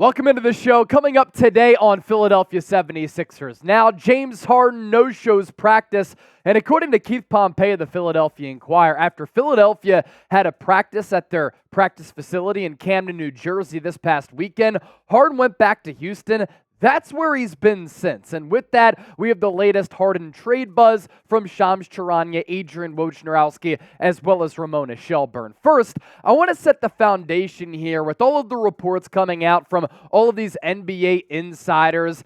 Welcome into the show. Coming up today on Philadelphia 76ers. Now, James Harden no-shows practice, and according to Keith Pompey of the Philadelphia Inquirer, after Philadelphia had a practice at their practice facility in Camden, New Jersey this past weekend, Harden went back to Houston. That's where he's been since. And with that, we have the latest Harden trade buzz from Shams Charania, Adrian Wojnarowski, as well as Ramona Shelburne. First, I want to set the foundation here with all of the reports coming out from all of these NBA insiders.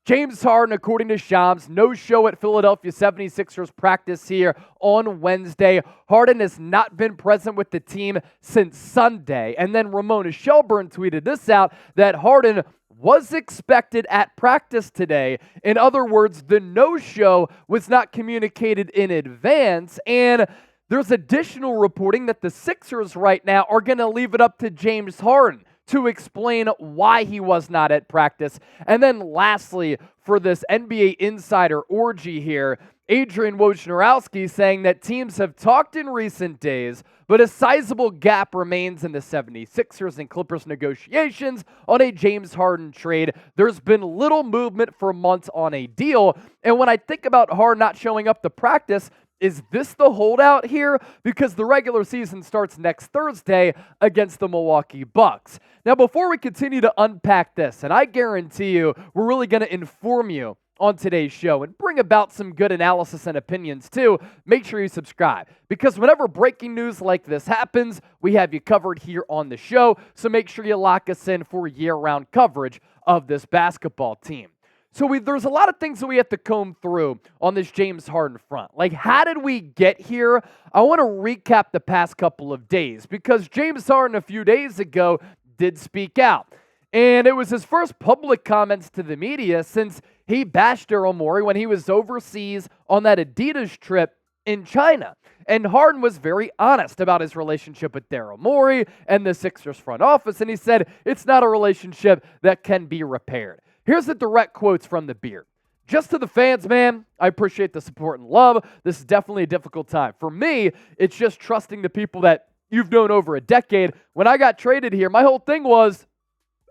James Harden, according to Shams, no show at Philadelphia 76ers practice here on Wednesday. Harden has not been present with the team since Sunday. And then Ramona Shelburne tweeted this out, that Harden was expected at practice today. In other words, the no-show was not communicated in advance, and there's additional reporting that the Sixers right now are going to leave it up to James Harden to explain why he was not at practice. And then lastly, for this NBA insider orgy here, Adrian Wojnarowski saying that teams have talked in recent days, but a sizable gap remains in the 76ers and Clippers negotiations on a James Harden trade. There's been little movement for months on a deal. And when I think about Harden not showing up to practice, is this the holdout here? Because the regular season starts next Thursday against the Milwaukee Bucks. Now, before we continue to unpack this, and I guarantee you we're really going to inform you on today's show and bring about some good analysis and opinions too, make sure you subscribe. Because whenever breaking news like this happens, we have you covered here on the show. So make sure you lock us in for year-round coverage of this basketball team. So there's a lot of things that we have to comb through on this James Harden front. Like, how did we get here? I want to recap the past couple of days because James Harden a few days ago did speak out. And it was his first public comments to the media since he bashed Daryl Morey when he was overseas on that Adidas trip in China. And Harden was very honest about his relationship with Daryl Morey and the Sixers front office, and he said it's not a relationship that can be repaired. Here's the direct quotes from the Beard. Just to the fans, man, I appreciate the support and love. This is definitely a difficult time. For me, it's just trusting the people that you've known over a decade. When I got traded here, my whole thing was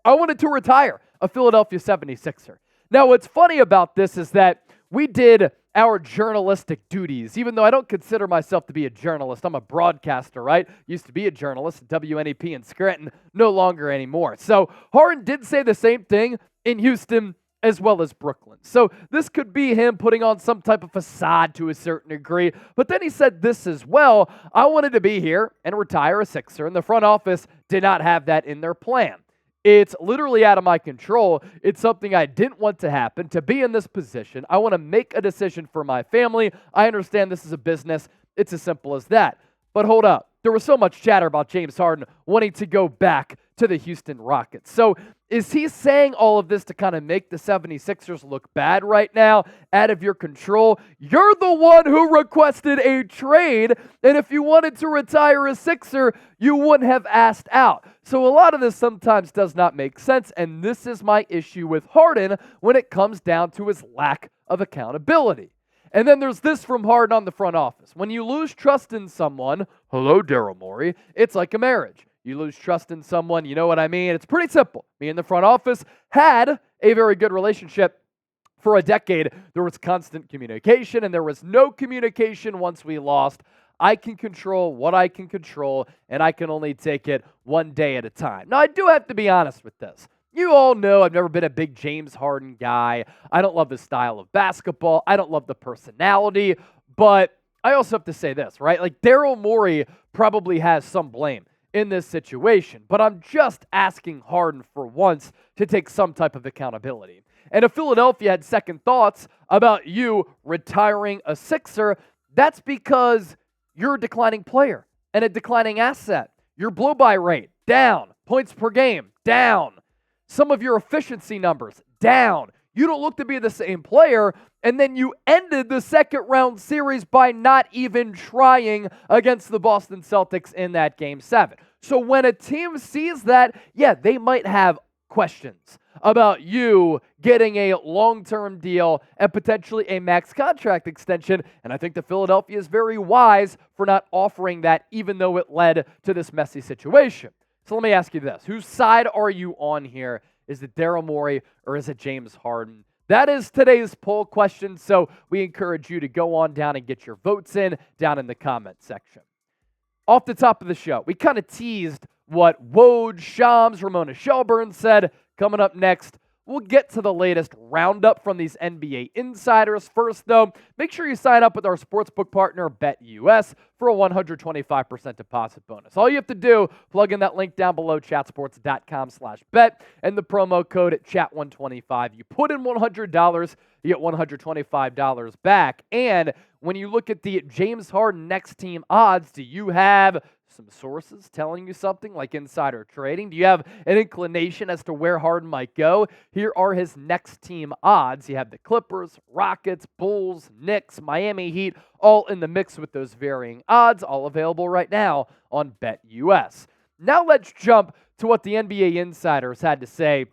I wanted to retire a Philadelphia 76er. Now, what's funny about this is that we did our journalistic duties, even though I don't consider myself to be a journalist. I'm a broadcaster, right? Used to be a journalist at WNEP in Scranton, no longer anymore. So Harden did say the same thing in Houston as well as Brooklyn. So this could be him putting on some type of facade to a certain degree. But then he said this as well, I wanted to be here and retire a Sixer, and the front office did not have that in their plan. It's literally out of my control. It's something I didn't want to happen, to be in this position. I want to make a decision for my family. I understand this is a business. It's as simple as that. But hold up. There was so much chatter about James Harden wanting to go back to the Houston Rockets. So is he saying all of this to kind of make the 76ers look bad right now, out of your control? You're the one who requested a trade, and if you wanted to retire a Sixer, you wouldn't have asked out. So a lot of this sometimes does not make sense, and this is my issue with Harden when it comes down to his lack of accountability. And then there's this from Harden on the front office. When you lose trust in someone, hello, Daryl Morey, it's like a marriage. You lose trust in someone, you know what I mean? It's pretty simple. Me and the front office had a very good relationship for a decade. There was constant communication, and there was no communication once we lost. I can control what I can control, and I can only take it one day at a time. Now, I do have to be honest with this. You all know I've never been a big James Harden guy. I don't love the style of basketball. I don't love the personality. But I also have to say this, right? Like, Daryl Morey probably has some blame in this situation. But I'm just asking Harden for once to take some type of accountability. And if Philadelphia had second thoughts about you retiring a Sixer, that's because you're a declining player and a declining asset. Your blow-by rate, down. Points per game, down. Some of your efficiency numbers, down. You don't look to be the same player, and then you ended the second-round series by not even trying against the Boston Celtics in that Game 7. So when a team sees that, yeah, they might have questions about you getting a long-term deal and potentially a max contract extension, and I think that Philadelphia is very wise for not offering that, even though it led to this messy situation. So let me ask you this. Whose side are you on here Is it Daryl Morey or is it James Harden? That is today's poll question, so we encourage you to go on down and get your votes in down in the comment section. Off the top of the show, we kind of teased what Woj, Shams, Ramona Shelburne said. Coming up next, we'll get to the latest roundup from these NBA insiders. First, though, make sure you sign up with our sportsbook partner, BetUS, for a 125% deposit bonus. All you have to do, plug in that link down below, chatsports.com/bet, and the promo code chat125. You put in $100, you get $125 back. And when you look at the James Harden next team odds, do you have some sources telling you something like insider trading? Do you have an inclination as to where Harden might go? Here are his next team odds. You have the Clippers, Rockets, Bulls, Knicks, Miami Heat, all in the mix with those varying odds, all available right now on BetUS. Now let's jump to what the NBA insiders had to say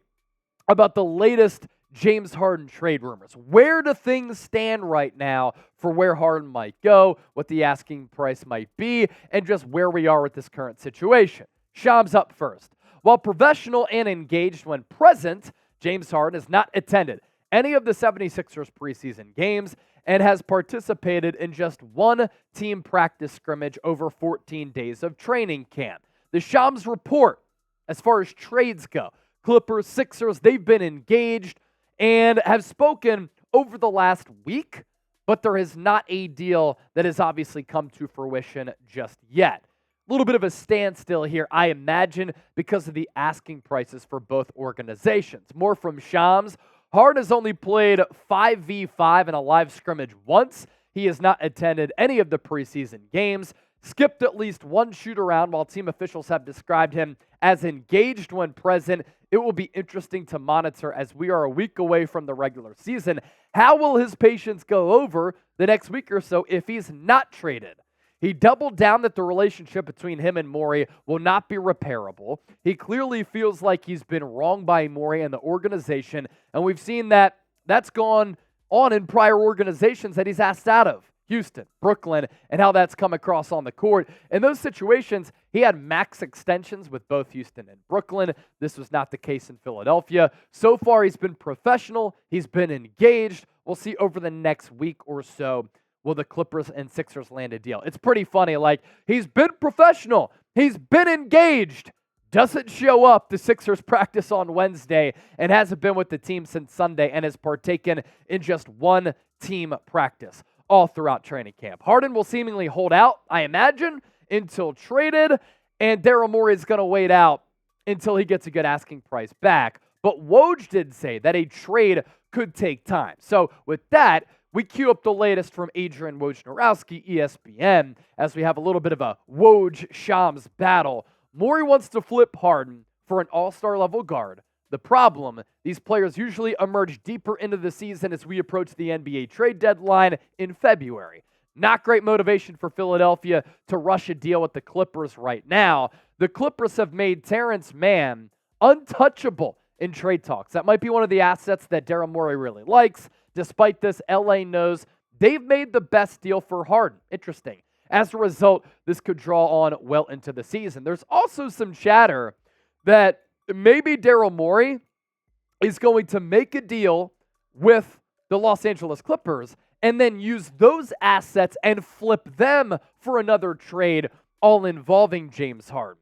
about the latest James Harden trade rumors. Where do things stand right now for where Harden might go, what the asking price might be, and just where we are with this current situation? Shams up first. While professional and engaged when present, James Harden has not attended any of the 76ers preseason games and has participated in just one team practice scrimmage over 14 days of training camp. The Shams report, as far as trades go, Clippers, Sixers, they've been engaged and have spoken over the last week, but there is not a deal that has obviously come to fruition just yet. A little bit of a standstill here, I imagine, because of the asking prices for both organizations. More from Shams. Harden has only played 5v5 in a live scrimmage once. He has not attended any of the preseason games, skipped at least one shoot-around, while team officials have described him as engaged when present. It will be interesting to monitor as we are a week away from the regular season. How will his patience go over the next week or so if he's not traded? He doubled down that the relationship between him and Mory will not be repairable. He clearly feels like he's been wronged by Mory and the organization, and we've seen that that's gone on in prior organizations that he's asked out of. Houston, Brooklyn, and how that's come across on the court. In those situations, he had max extensions with both Houston and Brooklyn. This was not the case in Philadelphia. So far, he's been professional. He's been engaged. We'll see over the next week or so, will the Clippers and Sixers land a deal. It's pretty funny. Like, he's been professional. He's been engaged. Doesn't show up to Sixers practice on Wednesday and hasn't been with the team since Sunday and has partaken in just one team practice all throughout training camp. Harden will seemingly hold out, I imagine, until traded, and Daryl Morey is going to wait out until he gets a good asking price back. But Woj did say that a trade could take time. So with that, we queue up the latest from Adrian Wojnarowski, ESPN, as we have a little bit of a Woj-Shams battle. Mory wants to flip Harden for an all-star level guard. The problem, these players usually emerge deeper into the season as we approach the NBA trade deadline in February. Not great motivation for Philadelphia to rush a deal with the Clippers right now. The Clippers have made Terance Mann untouchable in trade talks. That might be one of the assets that Daryl Morey really likes. Despite this, LA knows they've made the best deal for Harden. Interesting. As a result, this could draw on well into the season. There's also some chatter that maybe Daryl Morey is going to make a deal with the Los Angeles Clippers and then use those assets and flip them for another trade, all involving James Harden.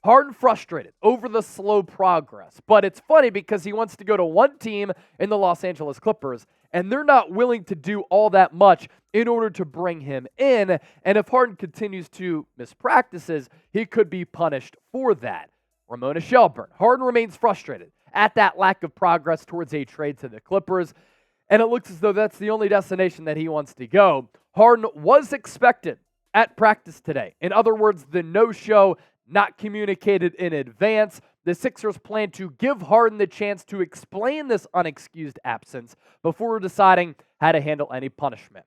Harden frustrated over the slow progress, but it's funny because he wants to go to one team in the Los Angeles Clippers, and they're not willing to do all that much in order to bring him in, and if Harden continues to miss practices, he could be punished for that. Ramona Shelburne. Harden remains frustrated at that lack of progress towards a trade to the Clippers, and it looks as though that's the only destination that he wants to go. Harden was expected at practice today. In other words, the no-show not communicated in advance. The Sixers plan to give Harden the chance to explain this unexcused absence before deciding how to handle any punishment.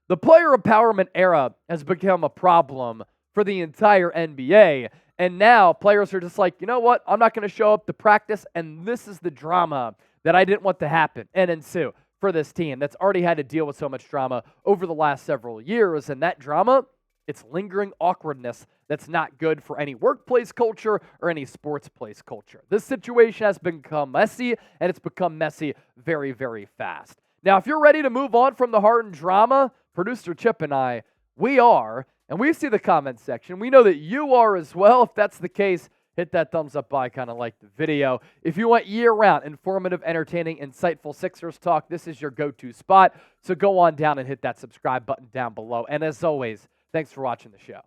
The player empowerment era has become a problem for the entire NBA, and now players are just like, you know what, I'm not going to show up to practice, and this is the drama that I didn't want to happen and ensue for this team that's already had to deal with so much drama over the last several years, and that drama, it's lingering awkwardness that's not good for any workplace culture or any sports place culture. This situation has become messy, and it's become messy very, very fast. Now, if you're ready to move on from the Harden drama, producer Chip and I, we are, and we see the comment section. We know that you are as well. If that's the case, hit that thumbs up icon and like the video. If you want year-round, informative, entertaining, insightful Sixers talk, this is your go-to spot. So go on down and hit that subscribe button down below. And as always, thanks for watching the show.